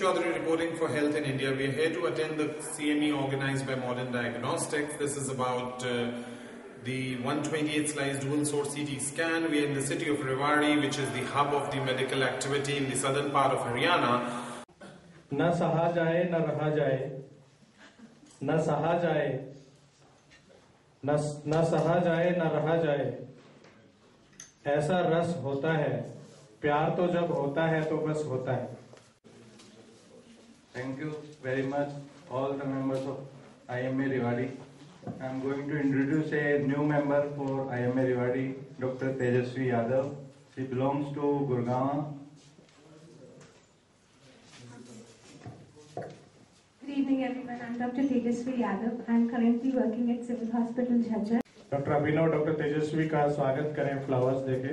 Chaudhary reporting for Health in India. We are here to attend the CME organized by Modern Diagnostics. This is about the 128 slice dual source CT scan. We are in the city of Rewari, which is the hub of the medical activity in the southern part of Haryana. न सहा जाए न रहा जाए, न सहा जाए, न सहा जाए न रहा जाए, ऐसा रस होता है, प्यार तो जब होता है तो बस होता है. Thank you very much, all the members of IMA Rewari. I am going to introduce a new member for IMA Rewari, Dr. Tejasvi Yadav. She belongs to Gurgaon. Good evening, everyone. I'm Dr. Tejasvi Yadav. I'm currently working at Civil Hospital Jhajjar. Doctor Abhinav doctor Tejaswi का स्वागत करें flowers देके.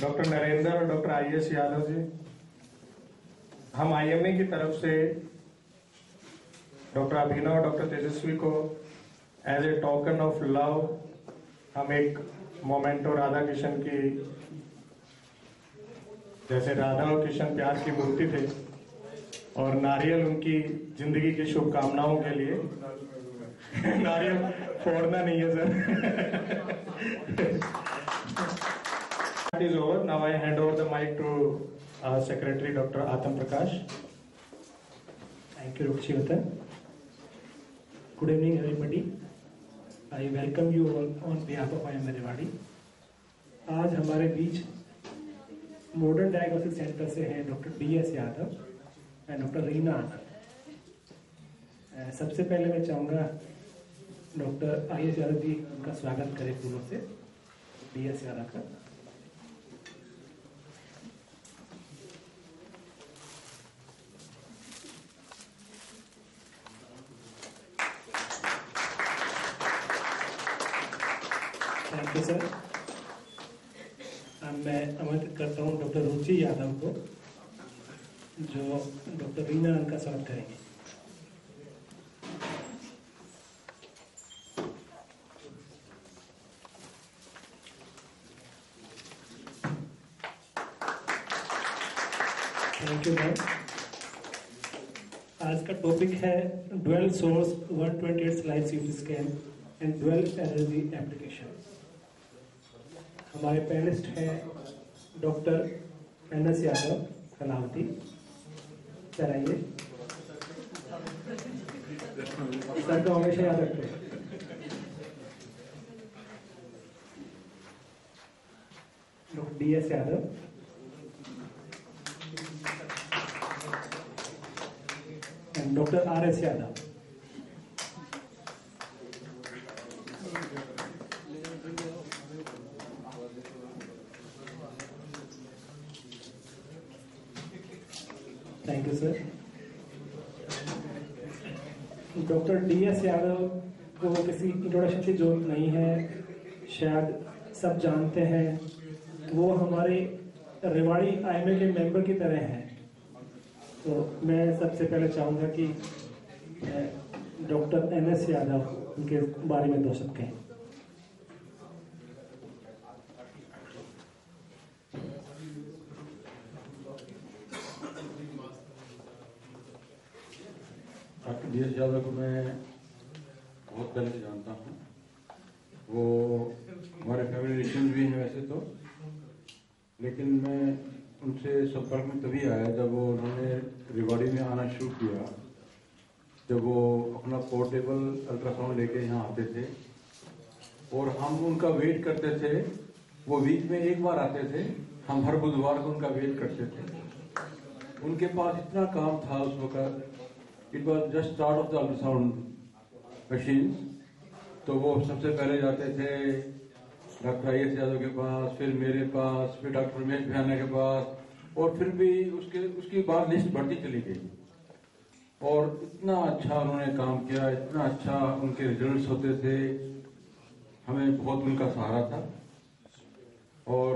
Doctor Narendra और doctor IS Yadav ji, हम IMA की तरफ से doctor अभिनव और डॉक्टर तेजस्वी को as a token of love हम एक मोमेंटो राधा किशन की, जैसे राधा और कृष्ण प्यार की मूर्ति थे और नारियल उनकी जिंदगी की शुभकामनाओं के लिए. नारियल फोड़ना नहीं है sir. It is over. Now I hand over the mic to our secretary, Dr. Atam Prakash. Thank you, Dr. Shivatan. Good evening, everybody. I welcome you all on behalf of IMA Rewari. आज हमारे बीच modern diagnostic centre से हैं doctor DS Yadav and doctor Reena Anand. सबसे पहले मैं चाहूँगा doctor IS Yadav ji का स्वागत करें फूलों से. DS यादव का. Thank you sir. मैं आमंत्रित करता हूँ डॉक्टर रुचि यादव को, जो डॉक्टर रीना आनंद का स्वागत करेंगे. Thank you ma'am. आज का टॉपिक है dual source 128 slice CT scan and dual energy application. हमारे पैनलिस्ट हैं doctor NS Yadav Kalavati. Sir आइए. सर को हमेशा याद रखते हैं. Doctor DS Yadav. And doctor RS Yadav. Thank you sir. Doctor DS Yadav को किसी इंट्रोडक्शन की जरूरत नहीं है, शायद सब जानते हैं. वो हमारे रेवाड़ी IMA के मेंबर की तरह हैं. तो मैं सबसे पहले चाहूँगा कि डॉक्टर NS यादव उनके बारे में दो शब्द कहें. डॉक्टर DS यादव को मैं बहुत पहले से जानता हूँ. वो हमारे फैमिली रिलेशन भी हैं वैसे तो, लेकिन मैं उनसे संपर्क में तभी आया जब वो उन्होंने रेवाड़ी में आना शुरू किया. जब वो अपना पोर्टेबल अल्ट्रासाउंड लेके यहाँ आते थे और हम उनका वेट करते थे. वो वीक में एक बार आते थे. हम हर बुधवार को उनका वेट करते थे. उनके पास इतना काम था उस वक्त. It was just start of the ultrasound machine. तो वो सबसे पहले जाते थे डॉक्टर IS यादव के पास, फिर मेरे पास, फिर डॉक्टर रमेश भियाना के पास, और फिर भी उसकी बात लिस्ट बढ़ती चली गई. और इतना अच्छा उन्होंने काम किया, इतना अच्छा उनके रिजल्ट्स होते थे. हमें बहुत उनका सहारा था और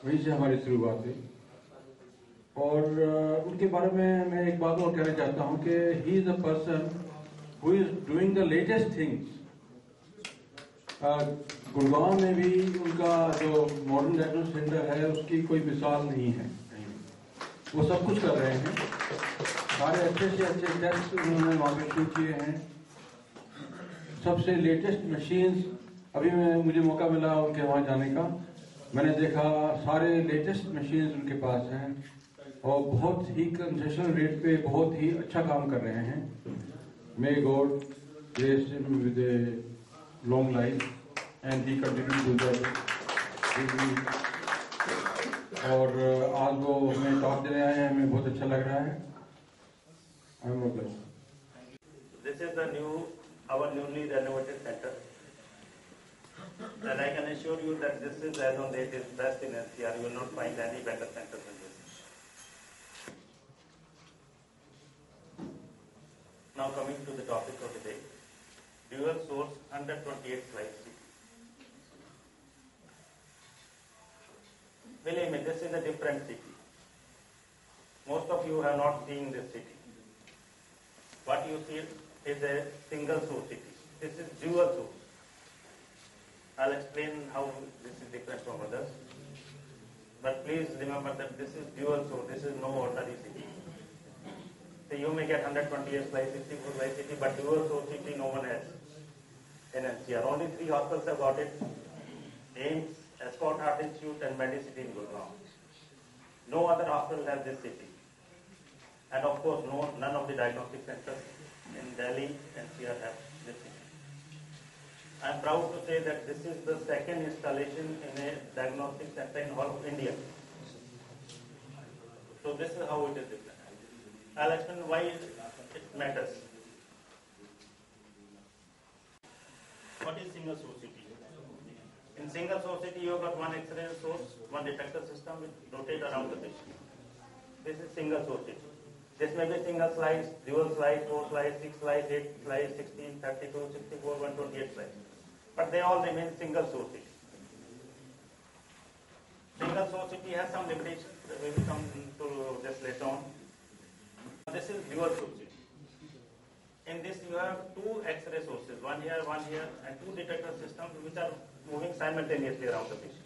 वहीं से हमारी शुरुआत हुई. और उनके बारे में मैं एक बात और कहना चाहता हूं कि he is a person who is doing the latest things Gurgaon में भी उनका जो मॉडर्न डायग्नोस्टिक सेंटर है उसकी कोई मिसाल नहीं है कहीं। वो सब कुछ कर रहे हैं, सारे अच्छे से अच्छे टेस्ट उन्होंने वहाँ पे शुरू किए हैं। सबसे लेटेस्ट मशीन्स, अभी मुझे मौका मिला उनके वहाँ जाने का, मैंने देखा सारे लेटेस्ट मशीन्स उनके पास हैं और बहुत ही कंसेशनल रेट पे बहुत ही अच्छा काम कर रहे हैं। May God bless him with a long life and he continue to do that. और आज वो हमें टॉक देने आए हैं, हमें बहुत अच्छा लग रहा है। I am blessed. This is our newly renovated center, and I can assure you that this is, as on date, is best in NCR. You will not find any better center than this. Now coming to the topic of the day, dual source 128 slides. Believe me, this is a different city. Most of you have not seen this city. What you see is a single source city. This is dual source. I'll explain how this is different from others. But please remember that this is dual source. This is no ordinary city. So you may get 128 slice, 64 slice city, but dual source city no one has in NCR. Only 3 hospitals have got it: AIMS, Escort Heart Institute, and Medicity in Gurgaon. No other hospital has this city. And of course, none of the diagnostic centers in Delhi NCR have this city. I am proud to say that this is the second installation in a diagnostic center in all of India. So this is how it is different. I'll explain why it matters. What is single source city? In single source city, you have got one X-ray source, one detector system which rotate around the patient. This is single source city. This may be single slice, dual slice, 4 slice, 6 slice, 8 slice, 16, 32, 64, 128 slice. But they all remain single source city. Single source city has some limitations. We will come to this later on. This is dual source city. In this you have 2 X-ray sources, one here, and 2 detector systems which are moving simultaneously around the patient.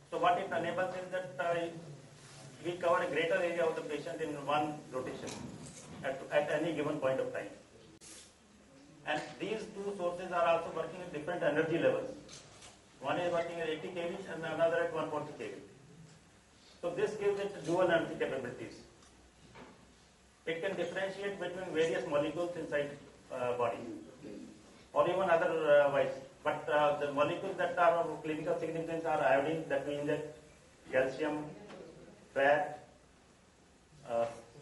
So what it enables is that we cover a greater area of the patient in one rotation at any given point of time. And these 2 sources are also working at different energy levels. One is working at 80 kV and another at 140 kV. So this gives it dual energy capabilities. It can differentiate between various molecules inside body or even otherwise. But the molecules that are of clinical significance are iodine that we inject, calcium, fat,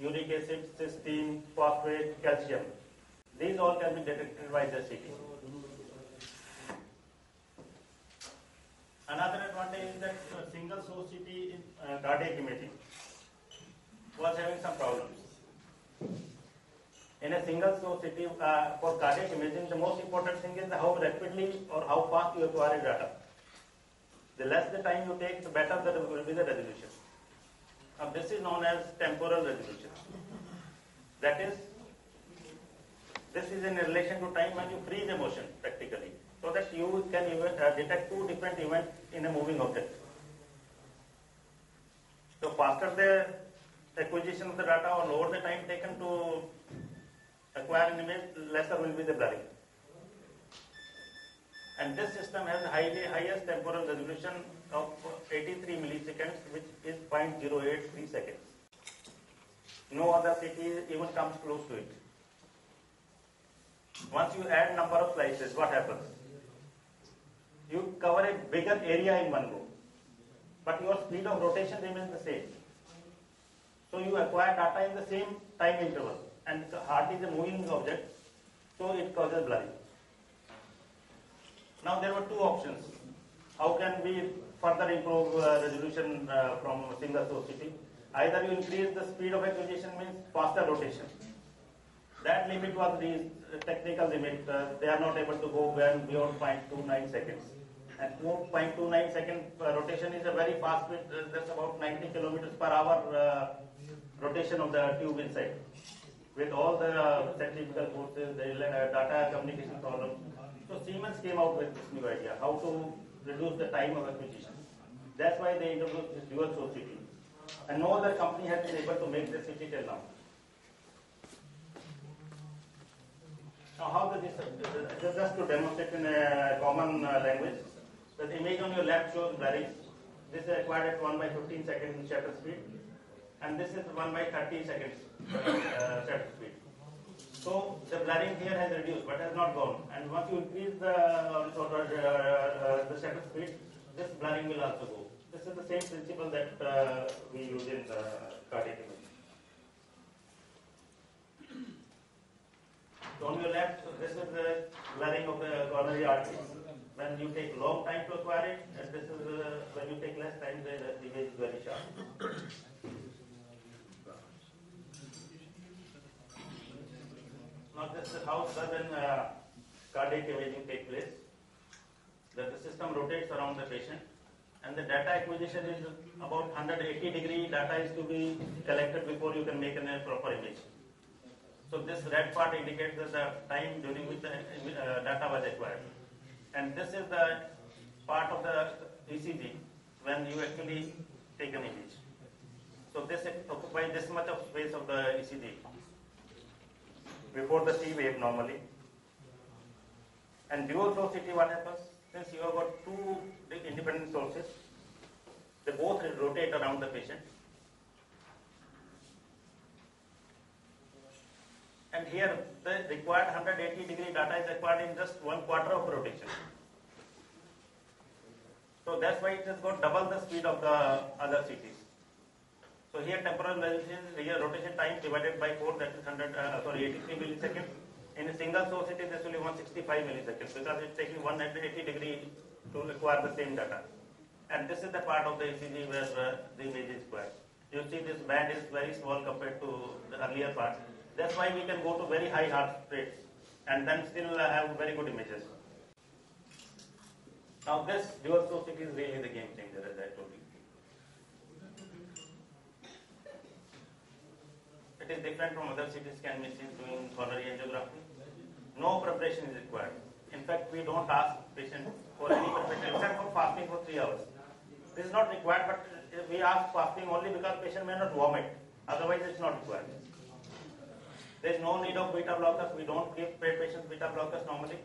uric acid, cysteine, phosphate, calcium. These all can be detected by the CT. Another advantage is that single source CT in cardiac imaging was having some problems. In a single source CT for cardiac imaging, the most important thing is how rapidly or how fast you acquire data. The less the time you take, the better will be the resolution. Now this is known as temporal resolution. That is, this is in relation to time when you freeze a motion practically, so that you can detect 2 different events in a moving object. So faster the acquisition of the data or lower the time taken to acquire an image, lesser will be the blurring. And this system has the highest temporal resolution of 83 milliseconds, which is 0.083 seconds. No other CT even comes close to it. Once you add number of slices, what happens? You cover a bigger area in one go, but your speed of rotation remains the same. So you acquire data in the same time interval, and the heart is a moving object, so it causes blurring. Now there were 2 options. How can we further improve resolution from single source CT? Either you increase the speed of acquisition, means faster rotation. That limit was the technical limit. They are not able to go beyond 0.29 seconds. And 0.29 second rotation is a very fast speed. That's about 90 kilometers per hour rotation of the tube inside. with all the centrifugal forces, the data communication problems. So Siemens came out with this new idea, how to reduce the time of acquisition. That's why they introduced this dual source CT. And no other company has been able to make this CT till now. Now how does this, just to demonstrate in a common language, the image on your left shows blurring. This is acquired at 1 by 15 seconds shutter speed, and this is 1 by 30 seconds shutter speed. So the blurring here has reduced, but has not gone. And once you increase the shutter speed, this blurring will also go. This is the same principle that we use in cardiac imaging. So on your left, this is the blurring of the coronary arteries. When you take long time to acquire it, and this is when you take less time, the image is very sharp. Now this is how sudden cardiac imaging takes place. The system rotates around the patient, and the data acquisition is about 180-degree data is to be collected before you can make a proper image. So this red part indicates the time during which the data was acquired. And this is the part of the ECG when you actually take an image. So this occupies this much of space of the ECG before the T wave normally. And dual source CT, what happens? Since you have got two independent sources, they both rotate around the patient. And here, the required 180-degree data is acquired in just 1/4 of rotation. So that's why it has got double the speed of the other CTs. So here, temporal rotation time divided by 4, that is 83 milliseconds. In a single source, it is actually 165 milliseconds because it's taking 180 degree to acquire the same data. And this is the part of the ECG where the image is acquired. You see, this band is very small compared to the earlier part. That's why we can go to very high heart rates and then still have very good images. Now this dual source CT is really the game changer, as I told you. It is different from other CT scan machines doing coronary angiography. No preparation is required. In fact, we don't ask patients for any preparation except for fasting for 3 hours. This is not required, but we ask fasting only because patient may not vomit. Otherwise, it's not required. There is no need of beta blockers. We don't give patients beta blockers normally.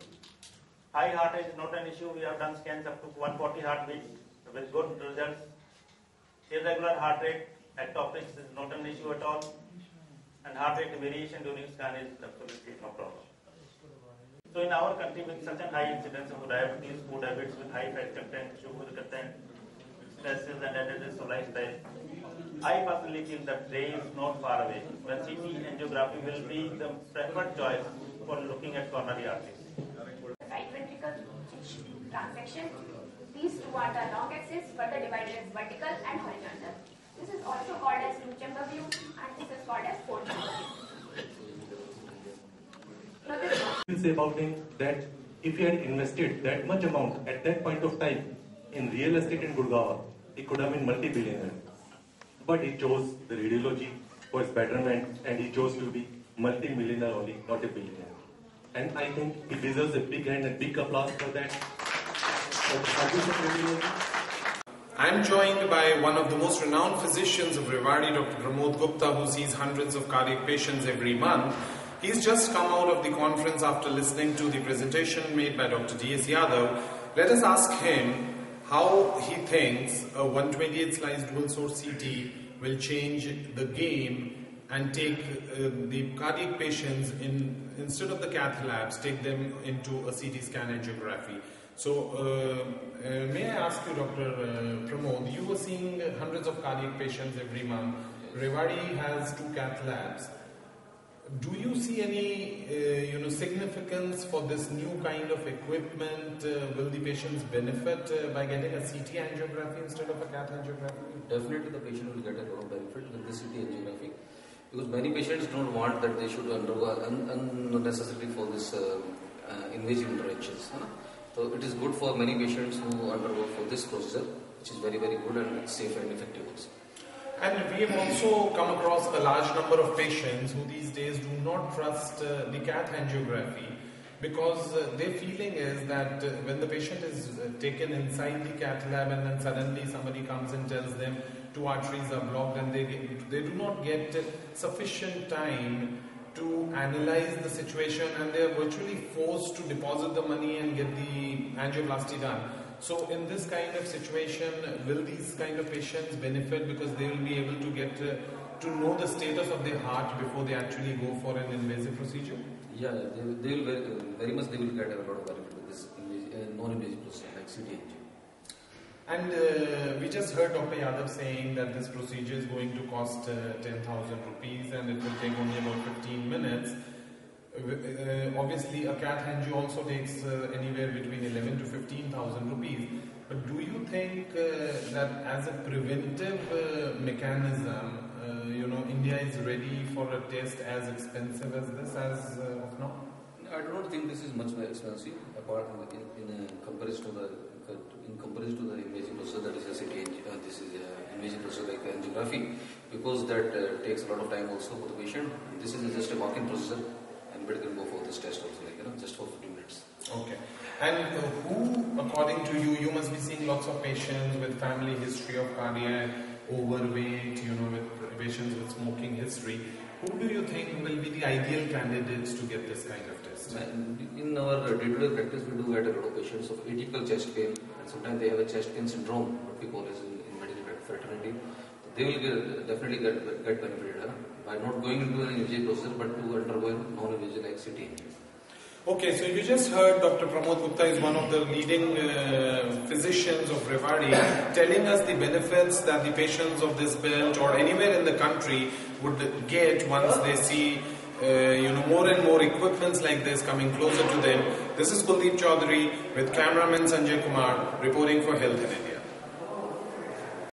High heart rate is not an issue. We have done scans up to 140 heartbeats with good results. Irregular heart rate, ectopics is not an issue at all. And heart rate variation during scan is absolutely no problem. So in our country, with such a high incidence of diabetes, food habits with high fat content, sugar content, stresses and additives of lifestyle, I personally feel that day is not far away when CT angiography will be the preferred choice for looking at coronary arteries. Right ventricle transection. These two are the long axis, but the divider is vertical and horizontal. This is also called as two-chamber view, and this is called as four-chamber view. Now this will say about him that if he had invested that much amount at that point of time in real estate in Gurgaon, he could have been multi-billionaire. But he chose the radiology for his betterment, and he chose to be multi-millionaire only, not a billionaire. And I think he deserves a big hand and big applause for that. I am joined by one of the most renowned physicians of Rewari, Dr. Pramod Gupta, who sees hundreds of cardiac patients every month. He's just come out of the conference after listening to the presentation made by Dr. D.S. Yadav. Let us ask him how he thinks a 128 slice dual source CT will change the game and take the cardiac patients instead of the cath labs, take them into a CT scan angiography. So, may I ask you, Dr. Pramod, you were seeing hundreds of cardiac patients every month. Rewari has 2 cath labs. Do you see any significance for this new kind of equipment? Will the patients benefit by getting a CT angiography instead of a cath angiography? Definitely the patient will get a lot of benefit with the CT angiography, because many patients don't want that they should undergo unnecessarily for this invasive interventions. So it is good for many patients who undergo for this procedure, which is very, very good and safe and effective also. And we have also come across a large number of patients who these days do not trust the cath angiography, because their feeling is that when the patient is taken inside the cath lab and then suddenly somebody comes and tells them 2 arteries are blocked, and they do not get sufficient time to analyze the situation, and they are virtually forced to deposit the money and get the angioplasty done. So in this kind of situation, will these kind of patients benefit because they will be able to get to know the status of their heart before they actually go for an invasive procedure? Yeah, they will very much they will get a lot of benefit with this non-invasive procedure like CT angio. And we just heard Dr. Yadav saying that this procedure is going to cost 10,000 rupees and it will take only about 15 minutes. Obviously, a cath angio also takes anywhere between 11 to 15,000 rupees. But do you think that as a preventive mechanism, India is ready for a test as expensive as this as of now? I do not think this is much more expensive, apart from in comparison to the invasive procedure, that is a CT angio. This is an invasive procedure like angiography, because that takes a lot of time also for the patient. This is just a walk-in procedure. Anybody can go for this test also, just for 15 minutes. Okay. And who, according to you must be seeing lots of patients with family history of cardiac, overweight, with patients with smoking history. Who do you think will be the ideal candidates to get this kind of test? In our day-to-day practice, we do get a lot of patients of atypical chest pain, and sometimes they have a chest pain syndrome, what we call as in medical fraternity. They will definitely get benefited by not going into an invasive procedure, but to undergo a non-invasive like CT angio. Okay, so you just heard Dr. Pramod Gupta is one of the leading physicians of Rewari, telling us the benefits that the patients of this belt or anywhere in the country would get once they see more and more equipments like this coming closer to them. This is Kuldeep Chaudhary with cameraman Sanjay Kumar reporting for Health in India.